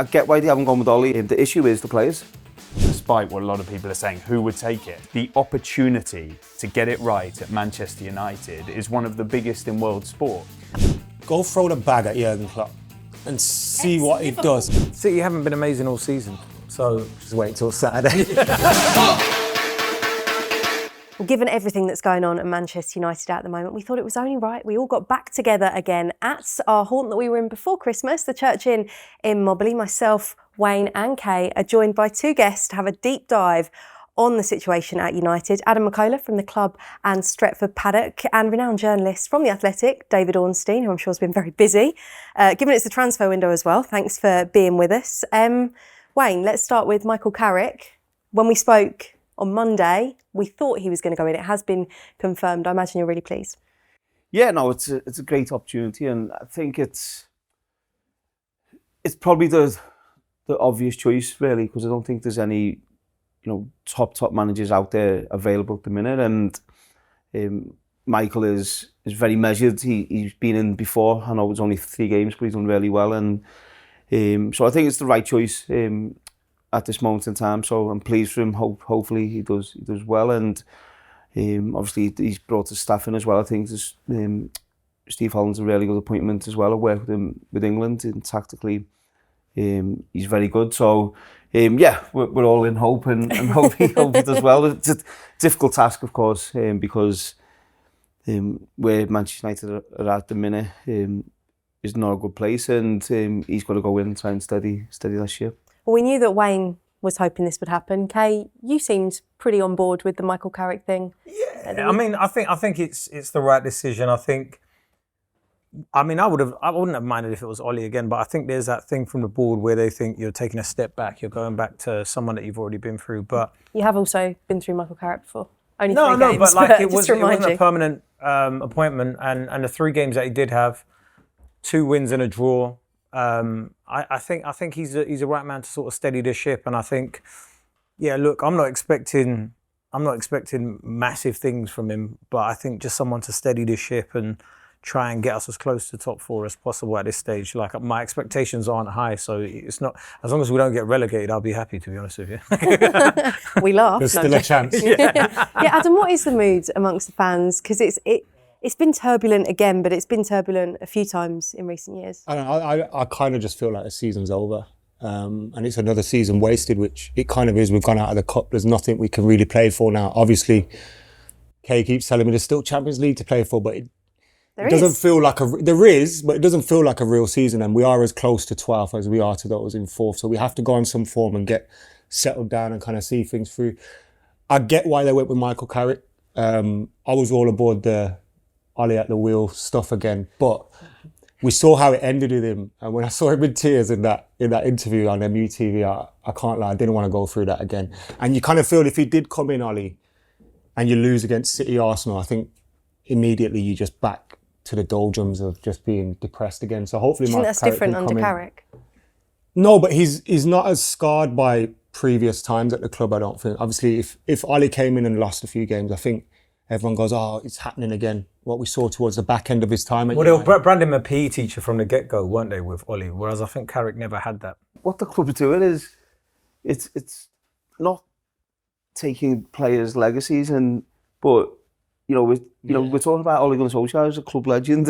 I get why they haven't gone with Ollie. The issue is the players. Despite what a lot of people are saying, who would take it? The opportunity to get it right at Manchester United is one of the biggest in world sport. Go throw the bag at Jürgen Klopp and see what he does. City haven't been amazing all season, so just wait until Saturday. Well, given everything that's going on at Manchester United at the moment, we thought it was only right we all got back together again at our haunt that we were in before Christmas, the Church Inn in Mobley. Myself, Wayne and Kay are joined by two guests to have a deep dive on the situation at United. Adam McKola from the club and Stretford Paddock, and renowned journalist from The Athletic, David Ornstein, who I'm sure has been very busy, given it's the transfer window as well. Thanks for being with us. Wayne, let's start with Michael Carrick. When we spoke on Monday, we thought he was going to go in. It has been confirmed. I imagine you're really pleased. Yeah, no, it's a great opportunity, and I think it's probably the obvious choice, really, because I don't think there's any top managers out there available at the minute, and Michael is very measured. He's been in before. I know it was only 3 games, but he's done really well, and so I think it's the right choice at this moment in time. So I'm pleased for him. Hopefully he does well, and obviously he's brought his staff in as well. I think Steve Holland's a really good appointment as well. I worked with him with England, and tactically he's very good. So yeah, we're all in hope, and hope he does well. It's a difficult task, of course, because where Manchester United are at the minute is not a good place, and he's got to go in and try and steady that ship. Well, we knew that Wayne was hoping this would happen. Kay, you seemed pretty on board with the Michael Carrick thing. yeah. I mean, I think it's the right decision. I wouldn't have minded if it was Ollie again, but I think there's that thing from the board where they think you're taking a step back, you're going back to someone that you've already been through. But you have also been through Michael Carrick before. Only no, 3 games, but like it wasn't a permanent appointment, and the 3 games that he did have, 2 wins and a draw. I think he's a right man to sort of steady the ship, and I think, yeah, look, I'm not expecting massive things from him, but I think just someone to steady the ship and try and get us as close to top 4 as possible at this stage. Like, my expectations aren't high, so it's not, as long as we don't get relegated, I'll be happy, to be honest with you. We laugh. There's still a chance. Yeah, Adam, what is the mood amongst the fans? Because it's been turbulent again, but it's been turbulent a few times in recent years. I kind of just feel like the season's over, and it's another season wasted, which it kind of is. We've gone out of the cup. There's nothing we can really play for now. Obviously, Kay keeps telling me there's still Champions League to play for, but it doesn't feel like there is, but it doesn't feel like a real season. And we are as close to 12th as we are to those in 4th. So we have to go on some form and get settled down and kind of see things through. I get why they went with Michael Carrick. I was all aboard the Ollie at the wheel stuff again, but we saw how it ended with him, and when I saw him in tears in that interview on MUTV, I can't lie, I didn't want to go through that again. And you kind of feel if he did come in, Ollie, and you lose against City, Arsenal, I think immediately you just back to the doldrums of just being depressed again. So hopefully, do you think that's different under Carrick? No, but he's not as scarred by previous times at the club, I don't think. Obviously, if Ollie came in and lost a few games, I think everyone goes, oh, it's happening again. What we saw towards the back end of his time. Well, they were branding him a PE teacher from the get-go, weren't they, with Ollie? Whereas I think Carrick never had that. What the club are doing is, it's not taking players' legacies, but we're talking about Ole Gunnar Solskjaer as a club legend,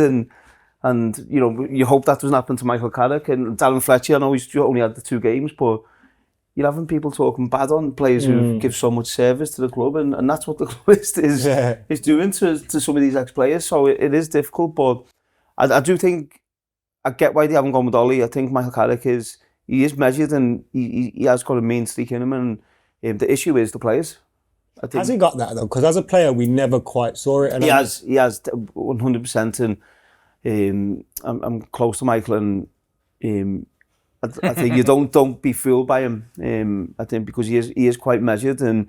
and you hope that doesn't happen to Michael Carrick and Darren Fletcher. I know he's only had the 2 games, but you're having people talking bad on players who give so much service to the club, and that's what the club is doing to some of these ex-players. So it is difficult, but I do think I get why they haven't gone with Ollie. I think Michael Carrick is measured, and he has got a mean streak in him, and the issue is the players. Has he got that though? Because as a player, we never quite saw it. And he has 100%, and I'm close to Michael, and I think you don't be fooled by him. I think because he is quite measured, and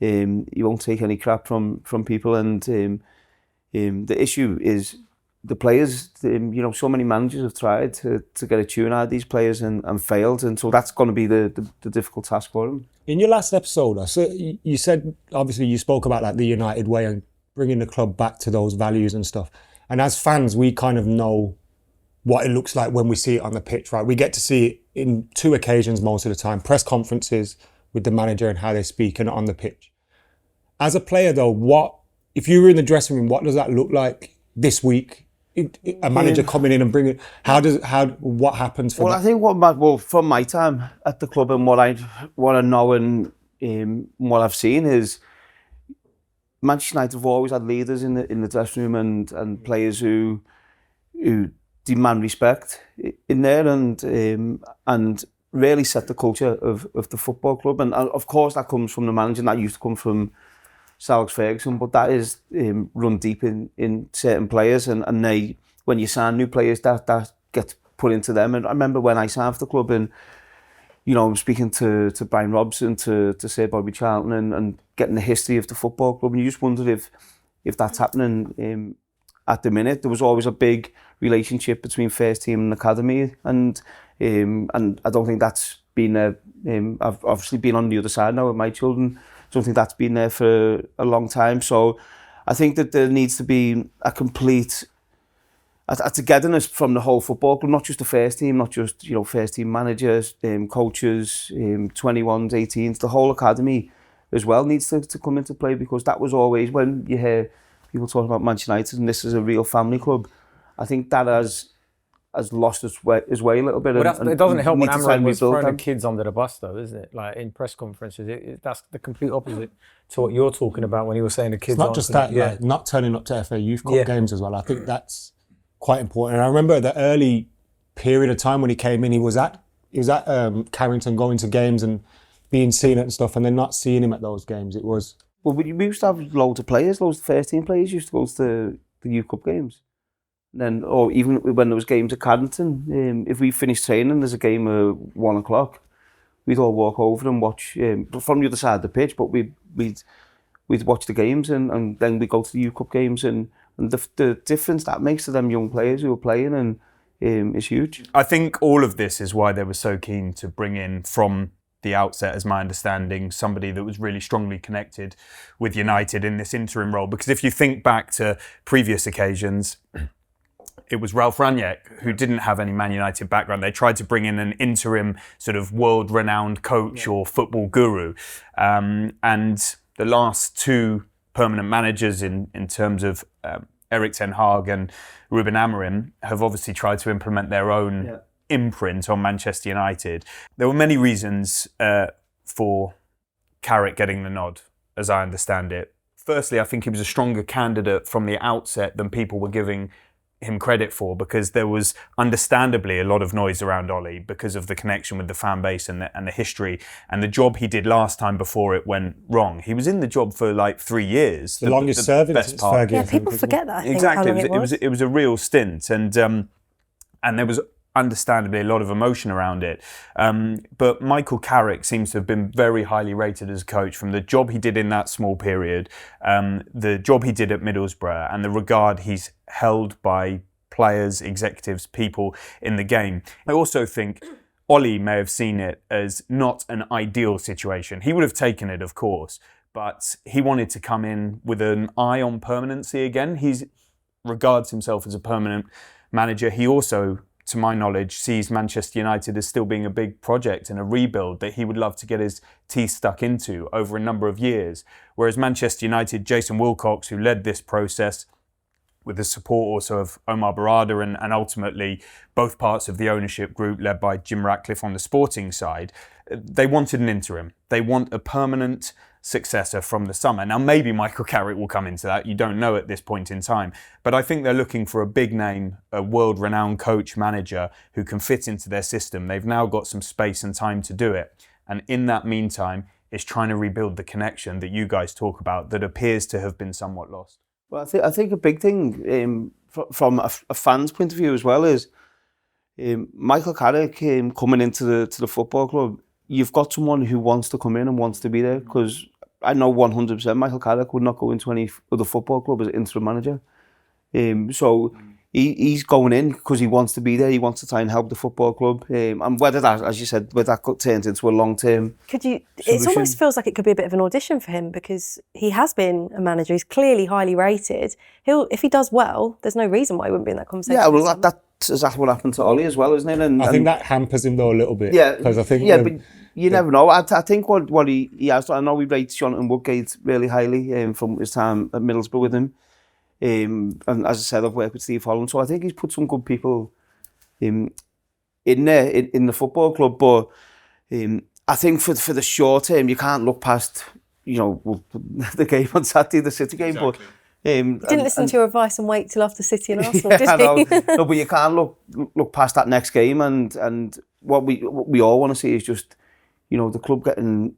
he won't take any crap from people. And the issue is the players. So many managers have tried to get a tune out of these players and failed, and so that's going to be the difficult task for him. In your last episode, you said, obviously you spoke about like the United way and bringing the club back to those values and stuff. And as fans, we kind of know what it looks like when we see it on the pitch, right? We get to see it in 2 occasions most of the time, press conferences with the manager and how they speak and on the pitch. As a player though, if you were in the dressing room, what does that look like this week? A manager coming in and bringing, what happens for that? I think from my time at the club and what I know and what I've seen is Manchester United have always had leaders in the dressing room and players who demand respect in there and really set the culture of the football club. And of course that comes from the manager, and that used to come from Alex Ferguson, but that is run deep in certain players, and they, when you sign new players, that gets put into them. And I remember when I signed for the club, and I'm speaking to Brian Robson, to Sir Bobby Charlton, and getting the history of the football club, and you just wondered if that's happening at the minute. There was always a big relationship between first team and academy, and I don't think that's been I've obviously been on the other side now with my children. I don't think that's been there for a long time. So I think that there needs to be a complete a togetherness from the whole football club, not just the first team, not just first team managers, coaches, 21s, 18s, the whole academy as well needs to come into play, because that was always, when you hear people talking about Manchester United and this is a real family club, I think that has lost its way a little bit. Well, it doesn't help when Amram was throwing the kids under the bus, though, isn't it? Like in press conferences, that's the complete opposite to what you're talking about when you were saying the kids. It's not just that, like, not turning up to FA Youth Cup games as well. I think that's quite important. And I remember the early period of time when he came in, he was at Carrington, going to games and being seen and stuff, and then not seeing him at those games. It was... Well, we used to have loads of players, loads of first team players used to go to the Youth Cup games. Then, or even when there was games at Carrington, if we finished training, there's a game at 1 o'clock, we'd all walk over and watch from the other side of the pitch, but we'd watch the games, and then we'd go to the Youth Cup games, and the difference that makes to them young players who are playing and is huge. I think all of this is why they were so keen to bring in, from the outset, as my understanding, somebody that was really strongly connected with United in this interim role. Because if you think back to previous occasions, it was Ralph Rangnick, who didn't have any Man United background. They tried to bring in an interim sort of world-renowned coach or football guru. And the last 2 permanent managers in terms of Erik ten Hag and Ruben Amorim have obviously tried to implement their own imprint on Manchester United. There were many reasons for Carrick getting the nod, as I understand it. Firstly, I think he was a stronger candidate from the outset than people were giving him credit for, because there was understandably a lot of noise around Ollie because of the connection with the fan base and the history and the job he did last time before it went wrong. He was in the job for like 3 years. The longest serving best since part. Fergie. Yeah, people forget that. I think, exactly. how long It was a real stint, and there was understandably a lot of emotion around it. But Michael Carrick seems to have been very highly rated as a coach, from the job he did in that small period, the job he did at Middlesbrough, and the regard he's held by players, executives, people in the game. I also think Ollie may have seen it as not an ideal situation. He would have taken it, of course, but he wanted to come in with an eye on permanency again. He regards himself as a permanent manager. He also, to my knowledge, sees Manchester United as still being a big project and a rebuild that he would love to get his teeth stuck into over a number of years. Whereas Manchester United, Jason Wilcox, who led this process with the support also of Omar Barada and ultimately both parts of the ownership group led by Jim Ratcliffe on the sporting side, they wanted an interim. They want a permanent successor from the summer. Now, maybe Michael Carrick will come into that. You don't know at this point in time. But I think they're looking for a big name, a world-renowned coach, manager who can fit into their system. They've now got some space and time to do it. And in that meantime, is trying to rebuild the connection that you guys talk about that appears to have been somewhat lost. Well, I think a big thing from a fan's point of view as well is Michael Carrick coming into the football club. You've got someone who wants to come in and wants to be there, because I know 100% Michael Carrick would not go into any other football club as interim manager. So he's going in because he wants to be there. He wants to try and help the football club. And whether that, as you said, whether that turns into a long-term it solution. almost feels like it could be a bit of an audition for him, because he has been a manager. He's clearly highly rated. If he does well, there's no reason why he wouldn't be in that conversation. Yeah, well, exactly what happened to Ollie as well, isn't it? And I think that hampers him though a little bit. Yeah, because I think but you never know. I think what he has. I know we rate Jonathan Woodgate really highly from his time at Middlesbrough with him. And as I said, I've worked with Steve Holland, so I think he's put some good people in there in the football club. But I think for the short term, you can't look past the game on Saturday, the City game. Exactly. But you didn't listen to your advice and wait till after City and Arsenal, did you? No, but you can't look past that next game, and what we all want to see is just the club getting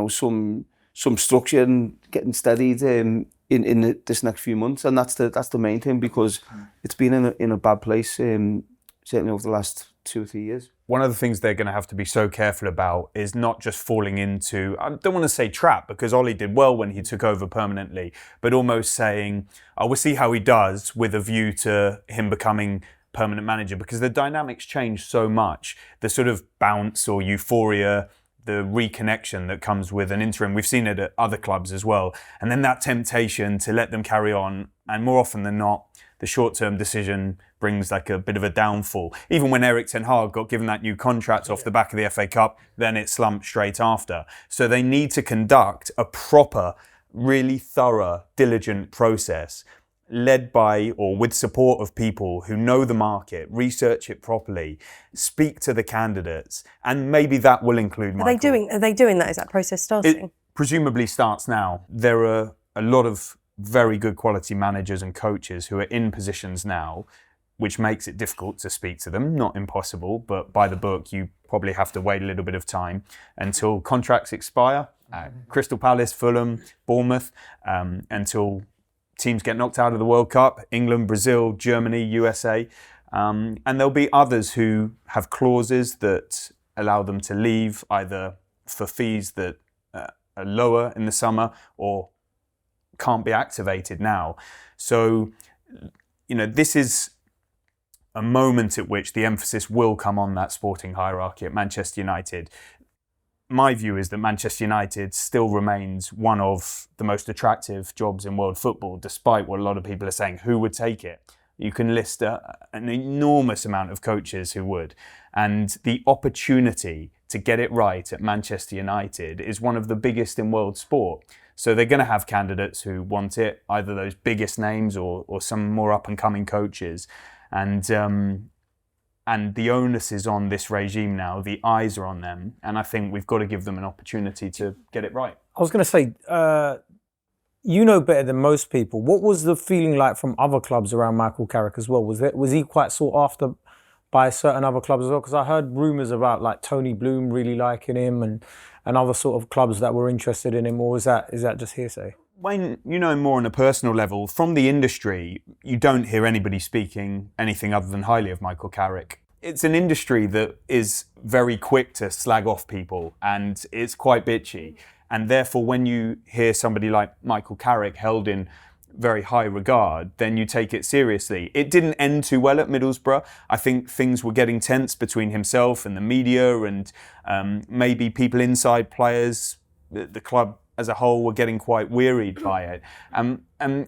some structure and getting steadied in this next few months, and that's the main thing, because it's been in a bad place certainly over the last 2 or 3 years. One of the things they're going to have to be so careful about is not just falling into, I don't want to say trap, because Ollie did well when he took over permanently, but almost saying, we'll see how he does, with a view to him becoming permanent manager, because the dynamics change so much. The sort of bounce or euphoria, the reconnection that comes with an interim, we've seen it at other clubs as well. And then that temptation to let them carry on, and more often than not, the short-term decision brings like a bit of a downfall. Even when Erik ten Hag got given that new contract off the back of the FA Cup, then it slumped straight after. So they need to conduct a proper, really thorough, diligent process led by or with support of people who know the market, research it properly, speak to the candidates, and maybe that will include Michael. Are they doing that? Is that process starting? It presumably starts now. There are a lot of very good quality managers and coaches who are in positions now, which makes it difficult to speak to them. Not impossible, but by the book, you probably have to wait a little bit of time until contracts expire. Crystal Palace, Fulham, Bournemouth, until teams get knocked out of the World Cup, England, Brazil, Germany, USA. And there'll be others who have clauses that allow them to leave, either for fees that are lower in the summer or can't be activated now. So, this is a moment at which the emphasis will come on that sporting hierarchy at Manchester United. My view is that Manchester United still remains one of the most attractive jobs in world football, despite what a lot of people are saying. Who would take it? You can list an enormous amount of coaches who would. And the opportunity to get it right at Manchester United is one of the biggest in world sport. So they're going to have candidates who want it, either those biggest names or some more up-and-coming coaches. And the onus is on this regime now. The eyes are on them. And I think we've got to give them an opportunity to get it right. I was going to say, you know better than most people. What was the feeling like from other clubs around Michael Carrick as well? Was he quite sought after by certain other clubs as well? Because I heard rumours about like Tony Bloom really liking him and other sort of clubs that were interested in him, or is that just hearsay? Wayne, more on a personal level, from the industry, you don't hear anybody speaking anything other than highly of Michael Carrick. It's an industry that is very quick to slag off people, and it's quite bitchy. And therefore, when you hear somebody like Michael Carrick held in very high regard, then you take it seriously. It didn't end too well at Middlesbrough. I think things were getting tense between himself and the media, and maybe people inside players, the club as a whole, were getting quite wearied by it. And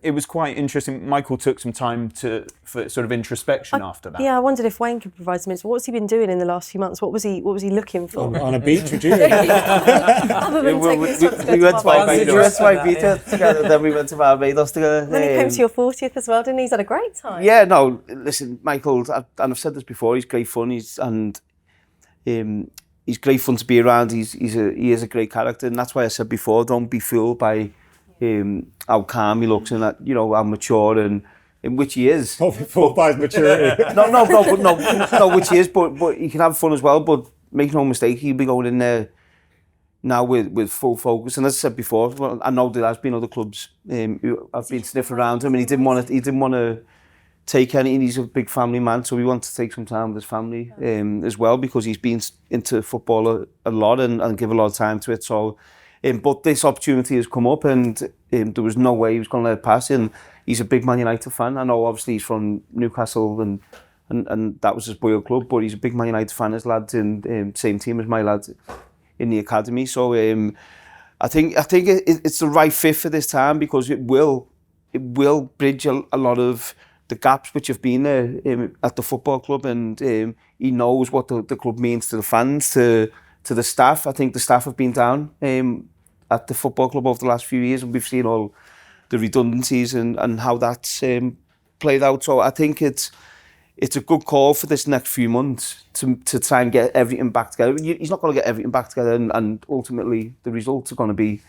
it was quite interesting. Michael took some time for sort of introspection after that. Yeah, I wondered if Wayne could provide some insight. What's he been doing in the last few months? What was he looking for? On a beach with you. Other than taking his time to go We went to to Ibiza together, then we went to Barbados together. Then he came to your 40th as well, didn't he? He's had a great time. Yeah, no, listen, Michael, and I've said this before, he's great fun, he's great fun to be around, he is a great character, and that's why I said before, don't be fooled by how calm he looks and that, how mature, and in which he is. Don't be fooled by his maturity. No, which he is, but he can have fun as well, but make no mistake, he'll be going in there now with full focus. And as I said before, I know there has been other clubs who have been sniffing around him, and he didn't want to take anything. He's a big family man, so we want to take some time with his family as well, because he's been into football a lot and give a lot of time to it. So, but this opportunity has come up, and there was no way he was going to let it pass. And he's a big Man United fan. I know obviously he's from Newcastle and that was his boyhood club, but he's a big Man United fan. His lad's in same team as my lads in the academy. So I think it's the right fit for this time, because it will bridge a lot of the gaps which have been there at the football club, and he knows what the club means to the fans, to the staff. I think the staff have been down at the football club over the last few years, and we've seen all the redundancies and how that's played out. So I think it's a good call for this next few months to try and get everything back together. He's not going to get everything back together, and ultimately the results are going to be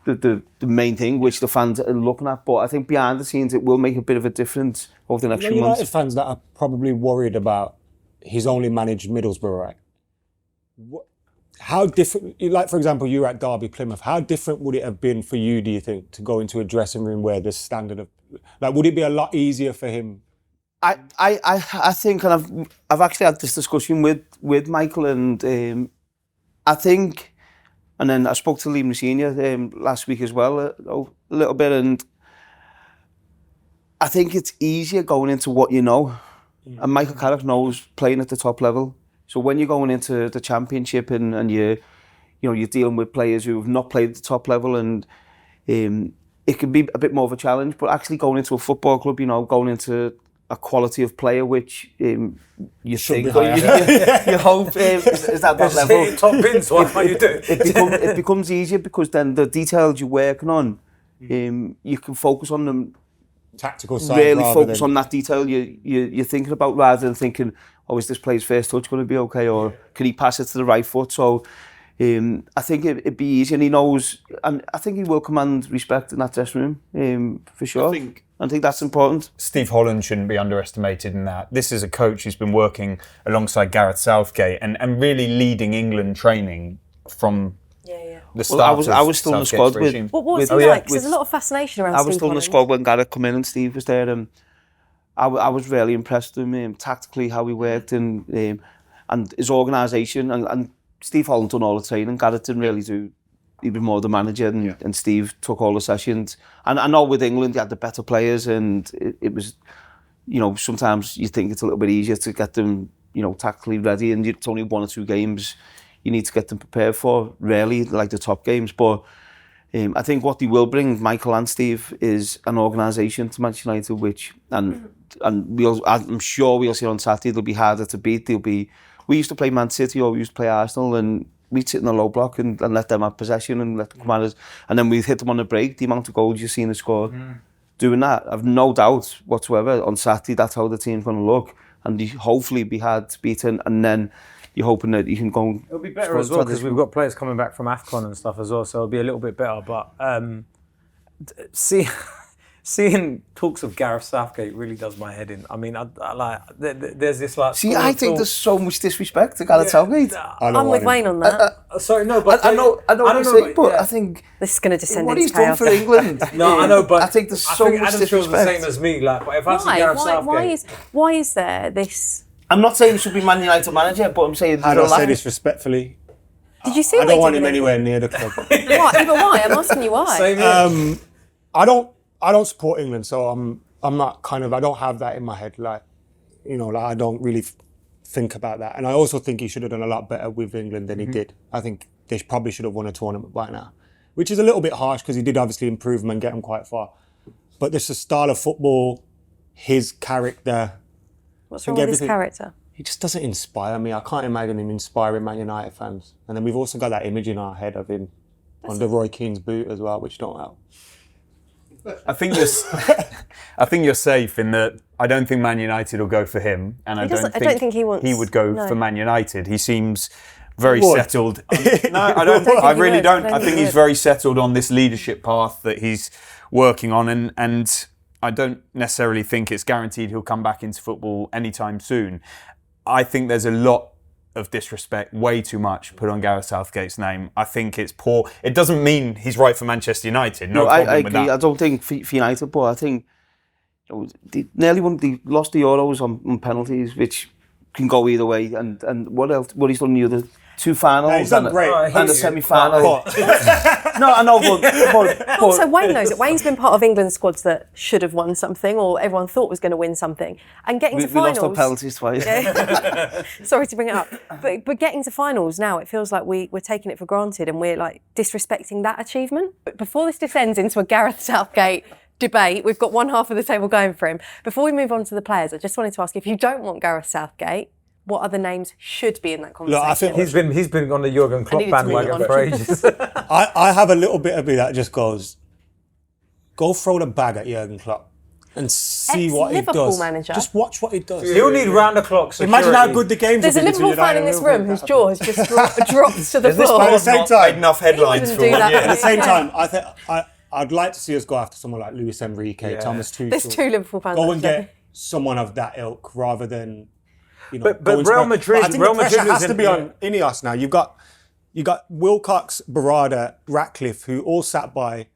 the main thing which the fans are looking at. But I think behind the scenes it will make a bit of a difference over the next few months. United fans that are probably worried about he's only managed Middlesbrough, right? How different, like for example, you were at Derby, Plymouth, how different would it have been for you, do you think, to go into a dressing room where the standard of, like, would it be a lot easier for him? I think, and I've actually had this discussion with Michael, and I think, and then I spoke to Liam Senior last week as well a little bit, and I think it's easier going into what you know, and Michael Carrick knows playing at the top level. So when you're going into the Championship and you're dealing with players who have not played at the top level, and it can be a bit more of a challenge. But actually going into a football club, going into a quality of player which you think, you hope is at that level. Top bins, what are you doing? It becomes easier because then the details you're working on, you can focus on them. Tactical side, really focus on that detail you're thinking about, rather than thinking, oh, is this player's first touch going to be okay, or can he pass it to the right foot? So I think it'd be easy, and he knows, and I think he will command respect in that dressing room for sure. I think that's important. Steve Holland shouldn't be underestimated in that. This is a coach who's been working alongside Gareth Southgate and really leading England training from the start. I was still in the squad with. What was he like? Because there's a lot of fascination around Steve. I was still in the squad when Gareth came in and Steve was there, and I was really impressed with him tactically, how he worked, and his organisation. And Steve Holland done all the training. Gareth didn't really do. He was more the manager, and Steve took all the sessions. And I know with England, you had the better players, and it was, sometimes you think it's a little bit easier to get them, tactically ready, and it's only 1 or 2 games you need to get them prepared for, really, like the top games. But I think what they will bring, Michael and Steve, is an organisation to Manchester United, which, and I'm sure we'll see on Saturday, they'll be harder to beat. We used to play Man City or we used to play Arsenal, and we'd sit in a low block and let them have possession and let them come at us, and then we'd hit them on the break. The amount of goals you've seen them score doing that, I've no doubt whatsoever on Saturday that's how the team's going to look, and hopefully be hard to beat, and then you're hoping that you can go. It'll be better as well because we've got players coming back from AFCON and stuff as well, so it'll be a little bit better. But seeing talks of Gareth Southgate really does my head in. I mean, there's this like. See, I think there's so much disrespect to Gareth Southgate. I'm with Wayne on that. Sorry, no, but I know what you're saying, but I think this is going to descend what into he's done chaos. for England. No, I know, but I think there's so much Adam disrespect. feels the same as me. Like, but if I see Gareth Southgate, why is there this? I'm not saying he should be Man United manager, but I'm saying I don't say this respectfully. Did you see? I don't want him anywhere near the club. Why? But why? I'm asking you why. same here. I don't support England, so I'm not kind of, I don't have that in my head. Like, I don't really think about that. And I also think he should have done a lot better with England than he did. I think they probably should have won a tournament by now, which is a little bit harsh because he did obviously improve them and get them quite far. But this is a style of football, his character. What's wrong with his character? He just doesn't inspire me. I can't imagine him inspiring Man United fans. And then we've also got that image in our head of him under Roy Keane's boot as well, which don't help. I think you're safe in that. I don't think Man United will go for him, and I don't think he would go for Man United. He seems very settled. No, I don't. I really don't. I think he's very settled on this leadership path that he's working on, and I don't necessarily think it's guaranteed he'll come back into football anytime soon. I think there's a lot of disrespect, way too much, put on Gareth Southgate's name. I think it's poor. It doesn't mean he's right for Manchester United. No, I problem with agree. that. I don't think for United, but I think they lost the Euros on penalties, which can go either way. And what else? What he's done in the other 2 finals he's done great. and a semi-final. No, I know, but Also, Wayne knows it. Wayne's been part of England's squads that should have won something, or everyone thought was going to win something, and getting to finals. We lost our penalties twice. Yeah. Sorry to bring it up, but getting to finals now, it feels like we're taking it for granted, and we're like disrespecting that achievement. But before this descends into a Gareth Southgate debate. We've got one half of the table going for him. Before we move on to the players, I just wanted to ask, if you don't want Gareth Southgate, what other names should be in that conversation? Look, I think He's been on the Jürgen Klopp needed to move bandwagon on. for ages. I have a little bit of me that just goes, go throw the bag at Jürgen Klopp and see what he Ex-Liverpool does. manager. Just watch what he does. He'll need round-the-clock security. Imagine how good the games There's a will be between Liverpool fan in United this and room Liverpool. whose jaw has just dropped to the floor. At the same time, enough headlines He for wouldn't do that. one. at the same time, I think I'd like to see us go after someone like Luis Enrique, Thomas Tuchel. There's 2 Liverpool fans. Go and actually. get someone of that ilk rather than, you know. But go and Real score. Madrid- But I think Real the pressure Madrid has is to in- be on Ineos now. You got Wilcox, Barada, Ratcliffe, who all sat by,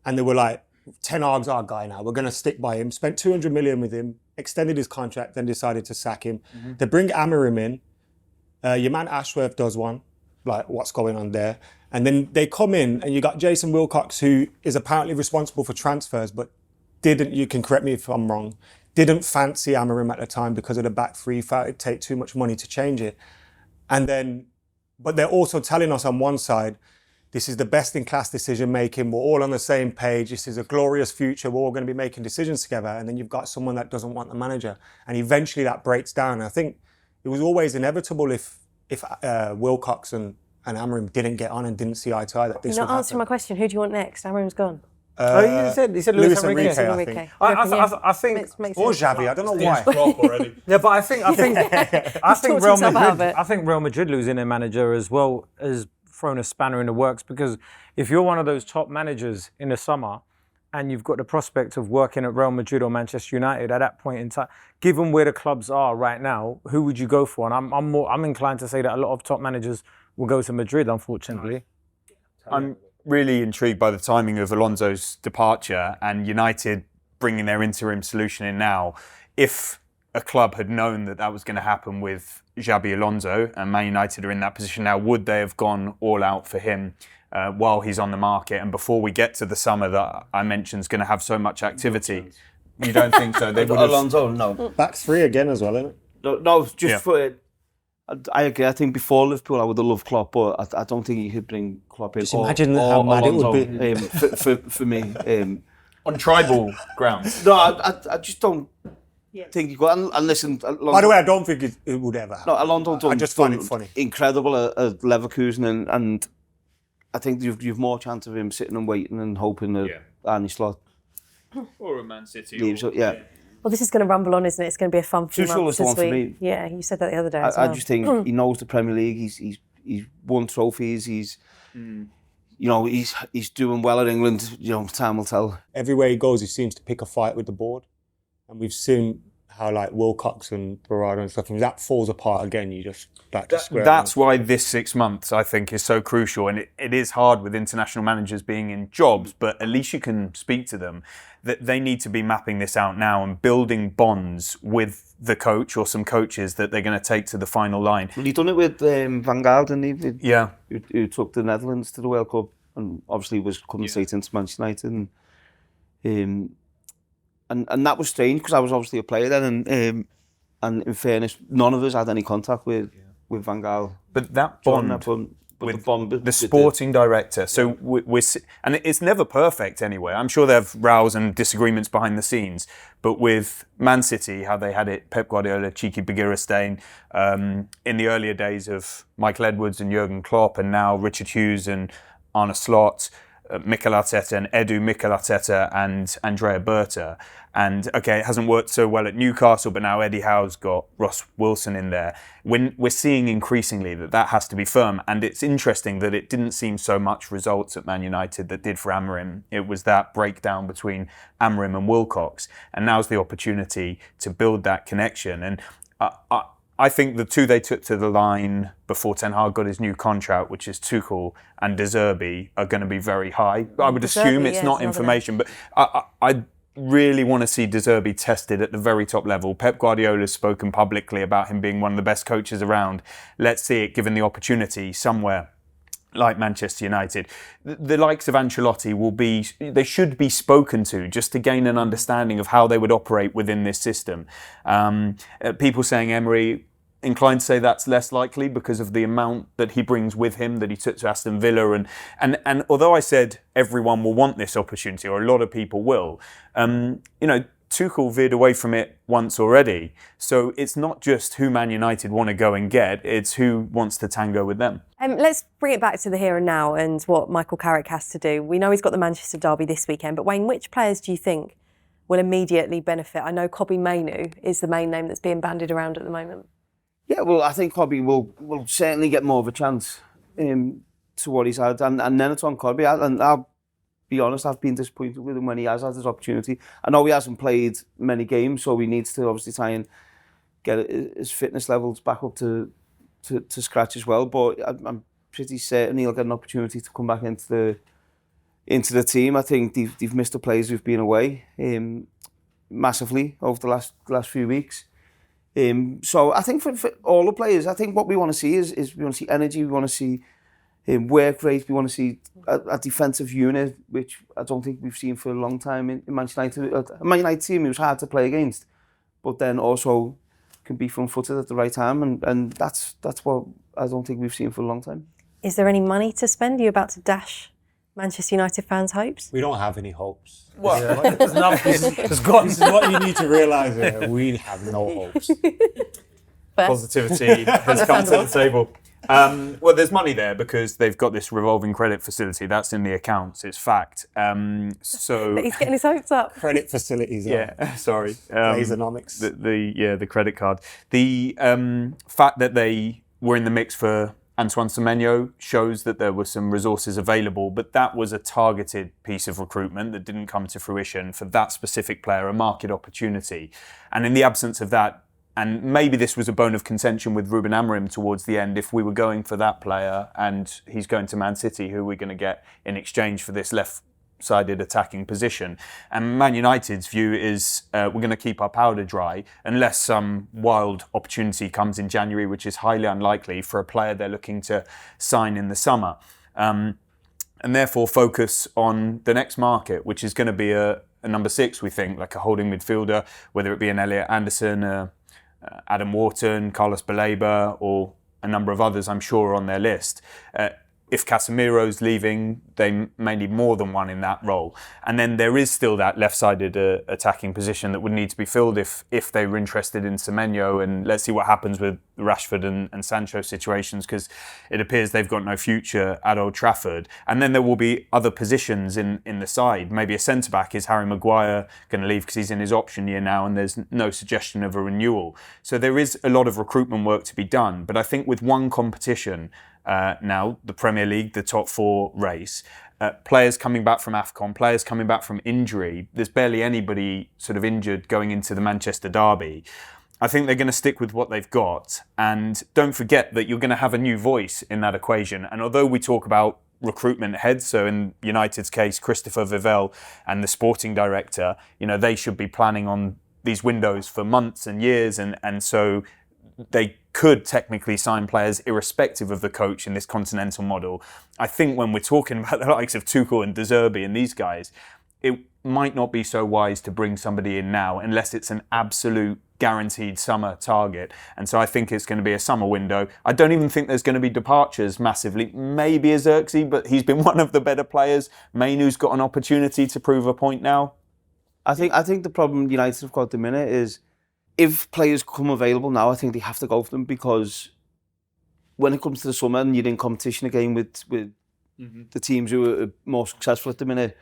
and they were like, Ten Hag's our guy now. We're going to stick by him. Spent 200 million with him, extended his contract, then decided to sack him. They bring Amorim in. Your man Ashworth does one. Like, what's going on there? And then they come in, and you got Jason Wilcox, who is apparently responsible for transfers, but didn't, you can correct me if I'm wrong, didn't fancy Amorim at the time because of the back three, felt it'd take too much money to change it. And then, but they're also telling us on one side, this is the best in class decision making. We're all on the same page. This is a glorious future. We're all going to be making decisions together. And then you've got someone that doesn't want the manager. And eventually that breaks down. And I think it was always inevitable if Wilcox and Amorim didn't get on and didn't see eye to eye that this You're would not answering my happen. question. Who do you want next? Amorim's gone. He said Luis Luis Enrique. Enrique, I Enrique. think. I think Makes Or sense. Xavi, I don't know why. Yeah, but I think talked Real himself out of Madrid. it. I think Real Madrid losing their manager as well has thrown a spanner in the works, because if you're one of those top managers in the summer and you've got the prospect of working at Real Madrid or Manchester United at that point in time, given where the clubs are right now, who would you go for? And I'm inclined to say that a lot of top managers will go to Madrid, unfortunately. I'm really intrigued by the timing of Alonso's departure and United bringing their interim solution in now. If a club had known that that was going to happen with Xabi Alonso and Man United are in that position now, would they have gone all out for him while he's on the market and before we get to the summer that I mentioned is going to have so much activity? You don't think so? They would have... Alonso, no. Back three again as well, isn't it? No, just Yeah. for... I agree. I think before Liverpool, I would have loved Klopp, but I don't think you could bring Klopp in. Just imagine how mad it would be. For me. On tribal grounds. No, I just don't think you got. And listen, Alonso, By the way, I don't think it would ever happen. no, Alonso done, I just find done it funny. incredible at Leverkusen, and I think you've more chance of him sitting and waiting and hoping that Arne Slot Or a Man City. leaves. Yeah. Well, this is going to rumble on, isn't it? It's going to be a fun few Tuchel months is the as one for we... me. Yeah, you said that the other day as well. I just think he knows the Premier League. He's won trophies. He's he's doing well at England. Time will tell. Everywhere he goes, he seems to pick a fight with the board. And we've seen how like Wilcox and Barada and stuff, when that falls apart again, you just back to square That's one. why this 6 months, I think, is so crucial. And it is hard with international managers being in jobs, but at least you can speak to them. That they need to be mapping this out now and building bonds with the coach or some coaches that they're going to take to the final line. Well, he done it with Van Gaal, didn't he? Yeah. Who took the Netherlands to the World Cup and obviously was coming straight into Manchester United. And that was strange because I was obviously a player then, and in fairness, none of us had any contact with Van Gaal. But that John, bond but with the sporting director. So and it's never perfect anyway. I'm sure they have rows and disagreements behind the scenes. But with Man City, how they had it, Pep Guardiola, cheeky Begirstein, in the earlier days of Michael Edwards and Jürgen Klopp, and now Richard Hughes and Arne Slot, Mikel Arteta and Edu Mikel Arteta and Andrea Berta. And okay, it hasn't worked so well at Newcastle, but now Eddie Howe's got Ross Wilson in there. We're seeing increasingly that has to be firm. And it's interesting that it didn't seem so much results at Man United that did for Amorim. It was that breakdown between Amorim and Wilcox. And now's the opportunity to build that connection. And I think the two they took to the line before Ten Hag got his new contract, which is Tuchel and De Zerbi, are going to be very high. I would assume it's not information, but I really want to see De Zerbi tested at the very top level. Pep Guardiola's spoken publicly about him being one of the best coaches around. Let's see it given the opportunity somewhere like Manchester United. The likes of Ancelotti they should be spoken to just to gain an understanding of how they would operate within this system. People saying Emery, inclined to say that's less likely because of the amount that he brings with him that he took to Aston Villa. And although I said everyone will want this opportunity, or a lot of people will, Tuchel veered away from it once already. So it's not just who Man United want to go and get, it's who wants to tango with them. Let's bring it back to the here and now and what Michael Carrick has to do. We know he's got the Manchester derby this weekend, but Wayne, which players do you think will immediately benefit? I know Kobbie Mainoo is the main name that's being bandied around at the moment. Yeah, well, I think Kobbie will certainly get more of a chance to what he's had. And then it's on Kobbie. And I'll be honest, I've been disappointed with him when he has had his opportunity. I know he hasn't played many games, so he needs to obviously try and get his fitness levels back up to scratch as well. But I'm pretty certain he'll get an opportunity to come back into the team. I think they've missed the players who've been away massively over the last few weeks. So I think for all the players, I think what we want to see is we want to see energy, we want to see work rate, we want to see a defensive unit, which I don't think we've seen for a long time in Manchester United. A Man United team who's hard to play against, but then also can be front-footed at the right time, and that's what I don't think we've seen for a long time. Is there any money to spend? Are you about to dash Manchester United fans' hopes? We don't have any hopes. Well, there's nothing. It's gone. This is what you need to realise here. We have no hopes. Positivity has come to the table. Well, there's money there because they've got this revolving credit facility. That's in the accounts. It's fact. So He's getting his hopes up. Credit facilities. Sorry. Blazonomics. The credit card. The fact that they were in the mix for Antoine Semenyo shows that there were some resources available, but that was a targeted piece of recruitment that didn't come to fruition for that specific player, a market opportunity. And in the absence of that, and maybe this was a bone of contention with Ruben Amorim towards the end, if we were going for that player and he's going to Man City, who are we going to get in exchange for this left-sided attacking position? And Man United's view is we're going to keep our powder dry unless some wild opportunity comes in January, which is highly unlikely for a player they're looking to sign in the summer. And therefore focus on the next market, which is going to be a number 6, we think, like a holding midfielder, whether it be an Elliot Anderson, Adam Wharton, Carlos Baleba, or a number of others I'm sure are on their list. If Casemiro's leaving, they may need more than one in that role. And then there is still that left-sided attacking position that would need to be filled if they were interested in Semenyo. And let's see what happens with Rashford and Sancho situations, because it appears they've got no future at Old Trafford. And then there will be other positions in the side. Maybe a centre-back. Is Harry Maguire going to leave because he's in his option year now and there's no suggestion of a renewal? So there is a lot of recruitment work to be done. But I think with one competition, now, the Premier League, the top 4 race, players coming back from AFCON, players coming back from injury. There's barely anybody sort of injured going into the Manchester derby. I think they're going to stick with what they've got. And don't forget that you're going to have a new voice in that equation. And although we talk about recruitment heads, so in United's case, Christopher Vivell and the sporting director, they should be planning on these windows for months and years. And so they could technically sign players irrespective of the coach in this continental model. I think when we're talking about the likes of Tuchel and De Zerbi and these guys, it might not be so wise to bring somebody in now unless it's an absolute guaranteed summer target. And so I think it's going to be a summer window. I don't even think there's going to be departures massively. Maybe a Xerxes, but he's been one of the better players. Mainoo's got an opportunity to prove a point now. I think the problem United have got at the minute is if players come available now, I think they have to go for them, because when it comes to the summer and you're in competition again with the teams who are more successful at the minute,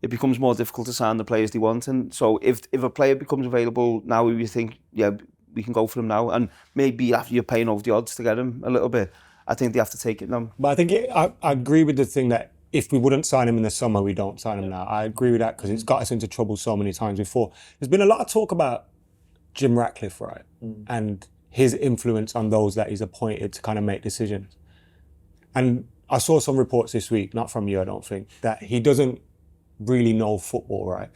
it becomes more difficult to sign the players they want. And so if a player becomes available now, you think, yeah, we can go for him now, and maybe after you're paying over the odds to get him a little bit, I think they have to take it now. But I think I agree with the thing that if we wouldn't sign him in the summer, we don't sign him now. I agree with that because it's got us into trouble so many times before. There's been a lot of talk about Jim Ratcliffe, right? And his influence on those that he's appointed to kind of make decisions. And I saw some reports this week, not from you, I don't think, that he doesn't really know football, right?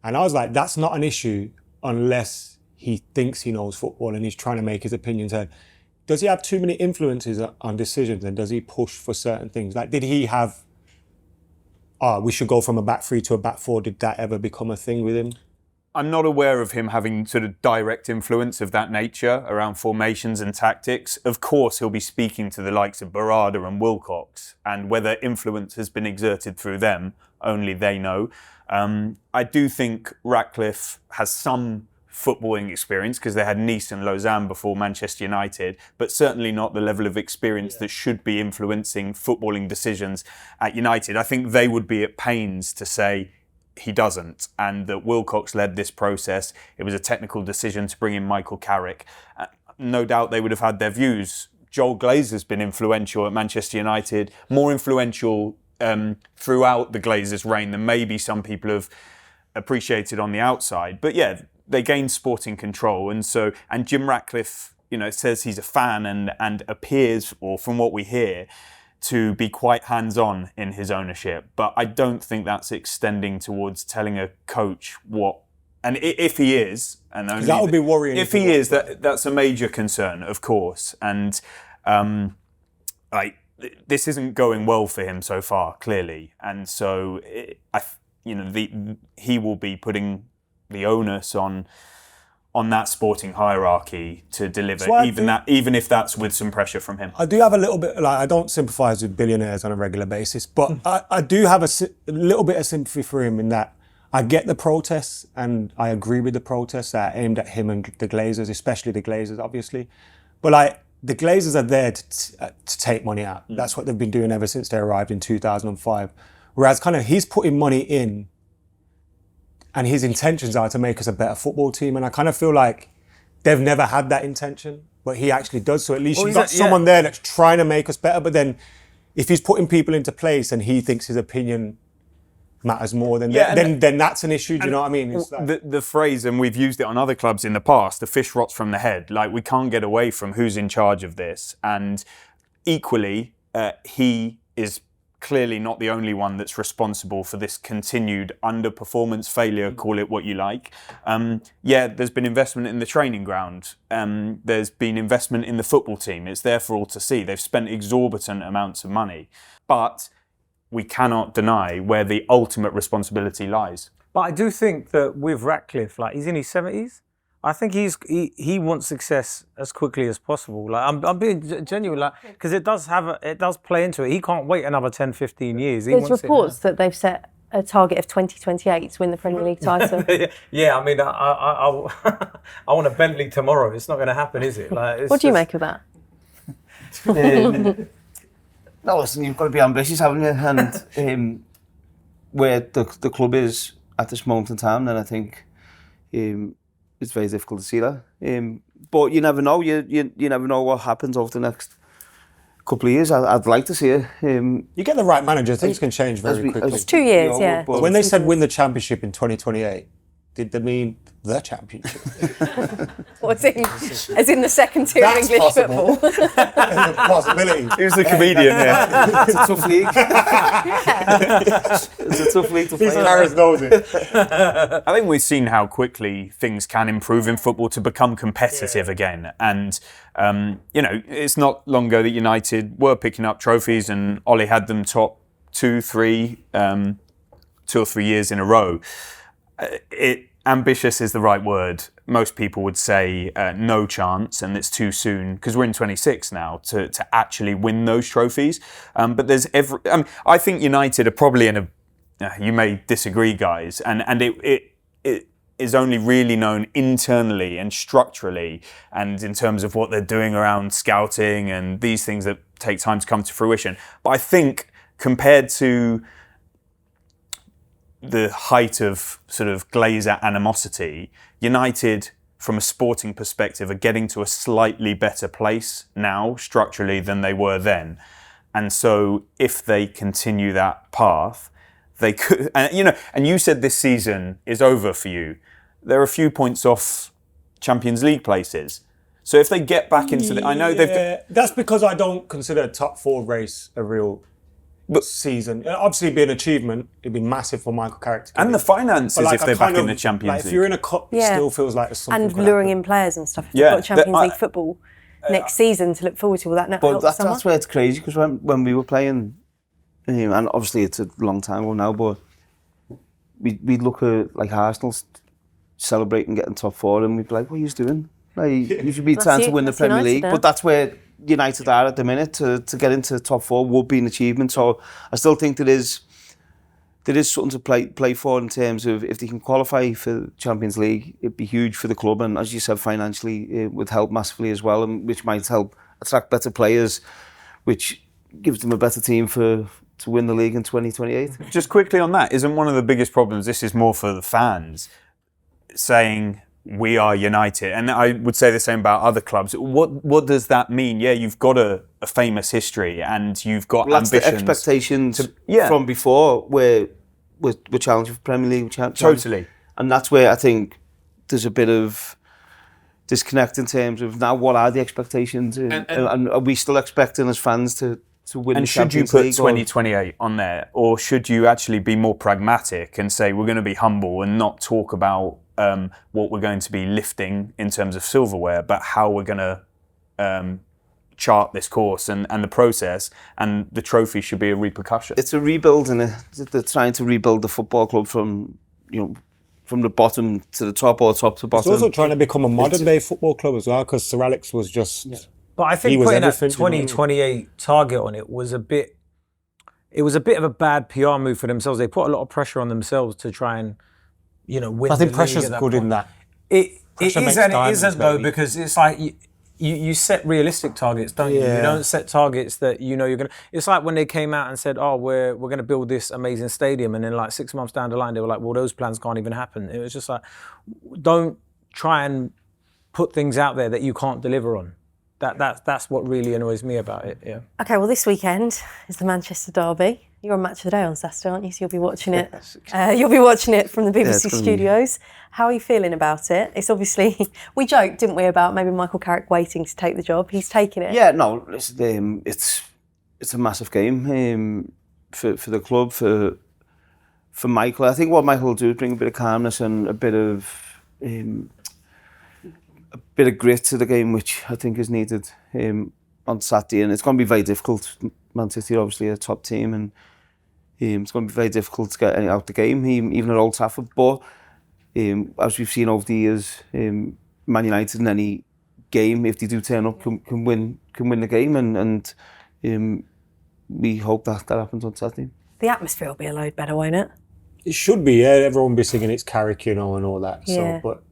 And I was like, that's not an issue unless he thinks he knows football and he's trying to make his opinions heard. Does he have too many influences on decisions, and does he push for certain things? Like, did he have, we should go from a back 3 to a back 4, did that ever become a thing with him? I'm not aware of him having sort of direct influence of that nature around formations and tactics. Of course, he'll be speaking to the likes of Barada and Wilcox, and whether influence has been exerted through them, only they know. I do think Ratcliffe has some footballing experience because they had Nice and Lausanne before Manchester United, but certainly not the level of experience that should be influencing footballing decisions at United. I think they would be at pains to say he doesn't, and that Wilcox led this process. It was a technical decision to bring in Michael Carrick. No doubt they would have had their views. Joel Glazer's been influential at Manchester United, more influential throughout the Glazers' reign than maybe some people have appreciated on the outside. But yeah, they gained sporting control, and Jim Ratcliffe, says he's a fan and appears, or from what we hear, to be quite hands-on in his ownership. But I don't think that's extending towards telling a coach what. And if he is, and only that would be worrying. If he is, that's a major concern, of course. And this isn't going well for him so far, clearly. And so he will be putting the onus on that sporting hierarchy to deliver, even if that's with some pressure from him. I do have a little bit, I don't sympathise with billionaires on a regular basis, but I do have a little bit of sympathy for him in that I get the protests, and I agree with the protests that are aimed at him and the Glazers, especially the Glazers, obviously. But the Glazers are there to take money out. That's what they've been doing ever since they arrived in 2005. Whereas he's putting money in, and his intentions are to make us a better football team. And I kind of feel like they've never had that intention, but he actually does. So at least you've got someone there that's trying to make us better. But then if he's putting people into place and he thinks his opinion matters more, then that's an issue. Do you know what I mean? It's the phrase, and we've used it on other clubs in the past, the fish rots from the head. We can't get away from who's in charge of this. And equally, he is clearly not the only one that's responsible for this continued underperformance, failure, call it what you like. There's been investment in the training ground. There's been investment in the football team. It's there for all to see. They've spent exorbitant amounts of money. But we cannot deny where the ultimate responsibility lies. But I do think that with Ratcliffe, he's in his 70s. I think he wants success as quickly as possible. I'm being genuine, because it does play into it. He can't wait another 10, 15 years. There's reports that they've set a target of 2028 to win the Premier League title. Yeah, I mean, I want a Bentley tomorrow. It's not going to happen, is it? What do you make of that? No, listen, you've got to be ambitious, haven't you? And where the club is at this moment in time, then I think it's very difficult to see that. But you never know. You never know what happens over the next couple of years. I'd like to see it. You get the right manager, things can change very quickly. It's 2 years, yeah. But when they said win the championship in 2028, did they mean the championship? As in the second tier of English possible. football? There's a possibility. Who's the comedian here? It's a tough league. It's a tough league to play. Harris knows it. I think we've seen how quickly things can improve in football to become competitive again. And, it's not long ago that United were picking up trophies, and Ollie had them top 2 or 3 years in a row. Ambitious is the right word. Most people would say no chance, and it's too soon, because we're in 26 now to actually win those trophies. But there's I think United are probably in a. You may disagree, guys, and it is only really known internally and structurally, and in terms of what they're doing around scouting and these things that take time to come to fruition. But I think compared to the height of sort of Glazer animosity, United, from a sporting perspective, are getting to a slightly better place now structurally than they were then. And so if they continue that path, they could, and you said this season is over for you. They're a few points off Champions League places. So if they get back into I know they've. That's because I don't consider a top 4 race a real season. Obviously, it'd be an achievement. It'd be massive for Michael Carrick. And the finances, if they're back in the Champions League. If you're in a cup, it still feels like there's something. And luring in players and stuff. If they've got Champions League football next season to look forward to, will that help But that's where it's crazy, because when we were playing, and obviously it's a long time ago now, but we look at Arsenal celebrating getting top 4, and we'd be like, what are you doing? Like, you should be That's trying it, to win the that's Premier United League. now. But that's where United are at the minute. To get into top 4 would be an achievement. So I still think there is something to play for in terms of if they can qualify for Champions League, it'd be huge for the club, and as you said, financially it would help massively as well, and which might help attract better players, which gives them a better team to win the league in 2028. Just quickly on that, isn't one of the biggest problems, this is more for the fans, saying we are United, and I would say the same about other clubs. What does that mean? Yeah, you've got a famous history and you've got That's ambitions. the expectations from before, where we're challenging for Premier League. Totally. And that's where I think there's a bit of disconnect in terms of now what are the expectations, and are we still expecting as fans to win the Champions League? And should you put 2028 on there, or should you actually be more pragmatic and say we're going to be humble and not talk about what we're going to be lifting in terms of silverware, but how we're going to chart this course and the process, and the trophy should be a repercussion. It's a rebuild, and they're trying to rebuild the football club from the bottom to the top, or top to bottom. It's also trying to become a modern day football club as well, because Sir Alex was just... But I think putting that 2028 target on it was a bit of a bad PR move for themselves. They put a lot of pressure on themselves to try and, win. I think the pressure's league at good point. in that. It Pressure is makes and it diamonds, isn't though, baby. because it's like you set realistic targets, don't you? You don't set targets that you're gonna. It's like when they came out and said, "Oh, we're gonna build this amazing stadium," and then like 6 months down the line, they were like, "Well, those plans can't even happen." It was just like, don't try and put things out there that you can't deliver on. That's what really annoys me about it. Yeah. Okay, well, this weekend is the Manchester derby. You're on Match of the Day on Saturday, aren't you? So you'll be watching it. You'll be watching it from the BBC studios. How are you feeling about it? It's obviously, we joked, didn't we, about maybe Michael Carrick waiting to take the job. He's taking it. Yeah, no, listen, it's a massive game for the club, for Michael. I think what Michael will do is bring a bit of calmness and a bit of grit to the game, which I think is needed on Saturday. And it's going to be very difficult. Man City are obviously a top team, and it's going to be very difficult to get out the game, even at Old Trafford. But as we've seen over the years, Man United in any game, if they do turn up, can win the game, and we hope that happens on Saturday. The atmosphere will be a load better, won't it? It should be, yeah. Everyone will be singing it's Carrick, and all that. Yeah. So, but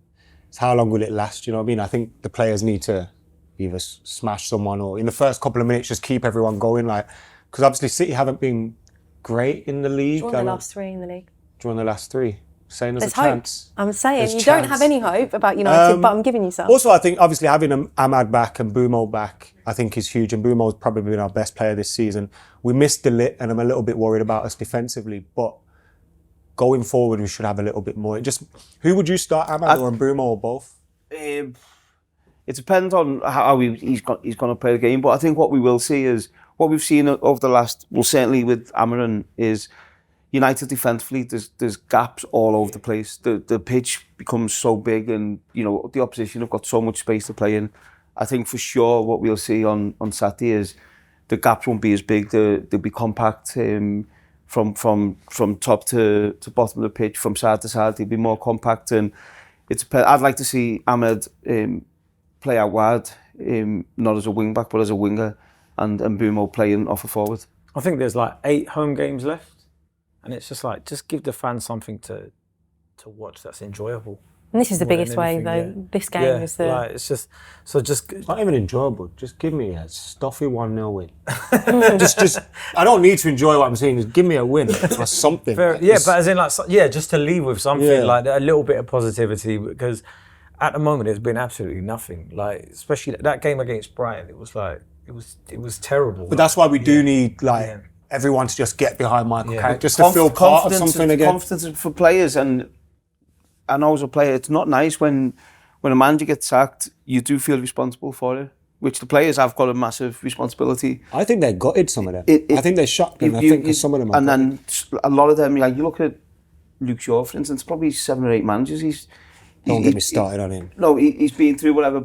it's how long will it last? You know what I mean? I think the players need to either smash someone, or in the first couple of minutes just keep everyone going, because obviously City haven't been great in the league. Drawn the last 3 in the league. Drawn the last 3. Saying there's There's a hope. chance. I'm saying There's you chance. don't have any hope about United, but I'm giving you some. Also, I think obviously having Ahmad back and Bumo back, I think is huge. And Bumo's probably been our best player this season. We missed De Ligt, and I'm a little bit worried about us defensively. But going forward, we should have a little bit more. Who would you start, Ahmad or Bumo, or both? It depends on how he's going to play the game, but I think what we will see is what we've seen over the last, well, certainly with Amarin, is United defensively. There's gaps all over the place. The pitch becomes so big, and the opposition have got so much space to play in. I think for sure what we'll see on Saturday is the gaps won't be as big. They'll be compact from top to bottom of the pitch, from side to side. They'll be more compact, and I'd like to see Ahmed play out wide, not as a wing back but as a winger, and Bumo playing off a forward. I think there's like 8 home games left, and it's just give the fans something to watch that's enjoyable. And this is the more than biggest way, anything, though. yeah. This game is the... it's just so just. It's not even enjoyable. Just give me a stuffy 1-0 win. just I don't need to enjoy what I'm seeing. Just give me a win or something. But as in just to leave with something, like a little bit of positivity, because at the moment it's been absolutely nothing. Like, especially that game against Brighton, it was terrible. But that's why we do need everyone to just get behind Michael Carrick, just to feel part of something again. Confidence for players, and I know as a player, it's not nice when a manager gets sacked. You do feel responsible for it, which the players have got a massive responsibility. I think they gutted some of them. I think they shocked them. I think some of them. And then a lot of them, you look at Luke Shaw, for instance, probably 7 or 8 managers. Don't get me started on him. No, he's been through whatever,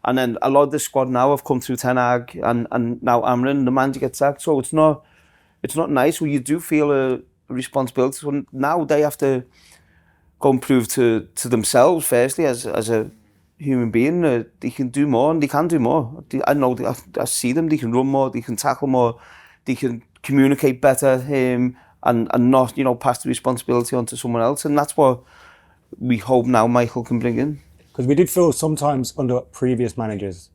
and then a lot of the squad now have come through Ten Hag, and now Amrin, the manager gets sacked. So it's not nice. Well, you do feel a responsibility. So now they have to go and prove to themselves, firstly, as a human being, they can do more, and they can do more. I know, I see them, they can run more, they can tackle more, they can communicate better, and not, pass the responsibility onto someone else. And that's what we hope now Michael can bring in. Because we did feel sometimes under previous managers,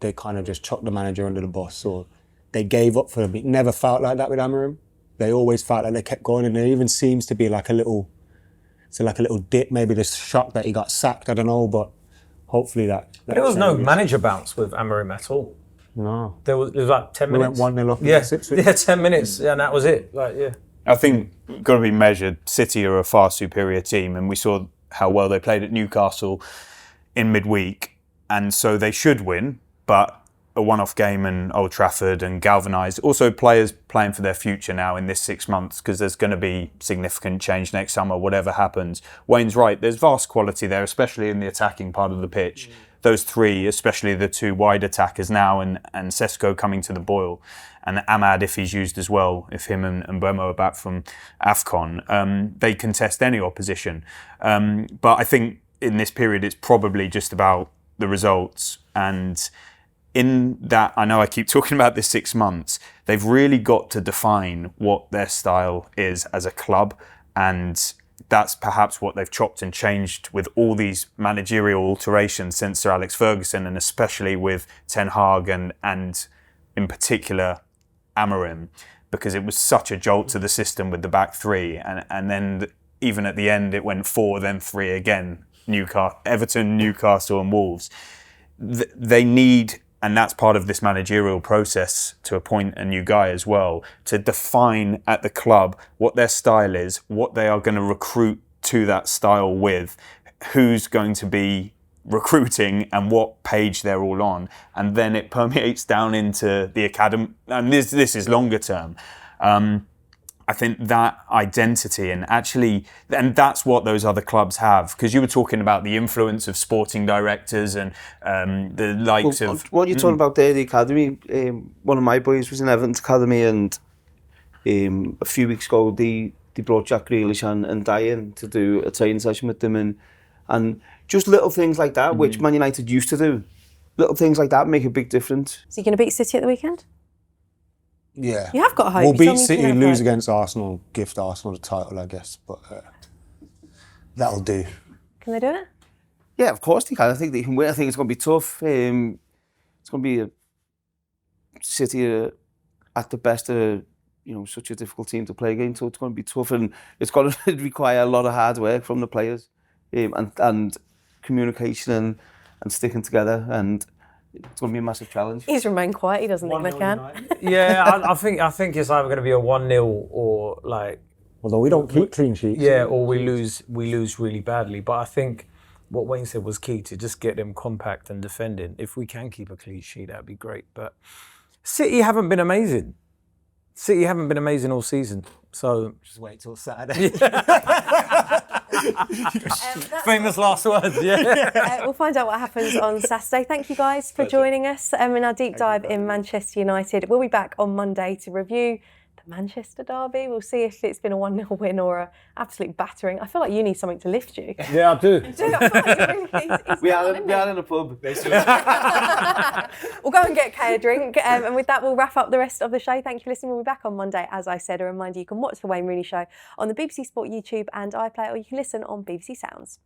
they kind of just chucked the manager under the bus, or they gave up for him. It never felt like that with Amorim. They always felt like they kept going, and there even seems to be like a little dip, maybe the shock that he got sacked, I don't know, but hopefully that But there was no manager bounce with Amorim at all. No. It was like 10 minutes. We went 1-0 up. Yeah, 10 minutes, and that was it. I think got to be measured. City are a far superior team, and we saw how well they played at Newcastle in midweek, and so they should win, but a one-off game in Old Trafford and galvanised. Also players playing for their future now in this 6 months, because there's going to be significant change next summer, whatever happens. Wayne's right, there's vast quality there, especially in the attacking part of the pitch. Those three, especially the two wide attackers now, and Sesko coming to the boil, and Ahmad, if he's used as well, if him and Mbeumo are back from AFCON, they can test any opposition. But I think in this period, it's probably just about the results. And in that, I know I keep talking about this 6 months, they've really got to define what their style is as a club, and that's perhaps what they've chopped and changed with all these managerial alterations since Sir Alex Ferguson, and especially with Ten Hag and in particular Amorim, because it was such a jolt to the system with the back three, and then even at the end it went 4, then 3 again. Everton, Newcastle and Wolves. They need, and that's part of this managerial process, to appoint a new guy as well, to define at the club what their style is, what they are going to recruit to that style with, who's going to be recruiting and what page they're all on. And then it permeates down into the academy. And this is longer term. I think that identity and that's what those other clubs have. Because you were talking about the influence of sporting directors and the likes of... What you're talking about there, the academy, one of my boys was in Everton's academy, and a few weeks ago they brought Jack Grealish and Darren to do a training session with them, and just little things like that, which Man United used to do. Little things like that make a big difference. So you're going to beat City at the weekend? Yeah. You have got hope. We'll You beat told me you City, can have lose hope. against Arsenal, gift Arsenal the title, I guess. But that'll do. Can they do it? Yeah, of course they can. I think they can win. I think it's going to be tough. It's going to be a City at the best, such a difficult team to play against. So it's going to be tough, and it's going to require a lot of hard work from the players, and communication and sticking together. And it's going to be a massive challenge. He's remained quiet. He doesn't think they can. Yeah, I think it's either going to be a 1-0 or like... Although we don't keep clean sheets. Yeah, or we lose really badly. But I think what Wayne said was key, to just get them compact and defending. If we can keep a clean sheet, that'd be great. But City haven't been amazing. City haven't been amazing all season. So Just wait till Saturday. famous last words, yeah. We'll find out what happens on Saturday. Thank you guys for joining us in our deep dive in Manchester United. We'll be back on Monday to review the Manchester derby. We'll see if it's been a 1-0 win or an absolute battering. I feel like you need something to lift you. Yeah, I do. We are in a pub. We'll go and get Kay a drink. And with that, we'll wrap up the rest of the show. Thank you for listening. We'll be back on Monday. As I said, a reminder, you can watch the Wayne Rooney Show on the BBC Sport YouTube and iPlayer, or you can listen on BBC Sounds.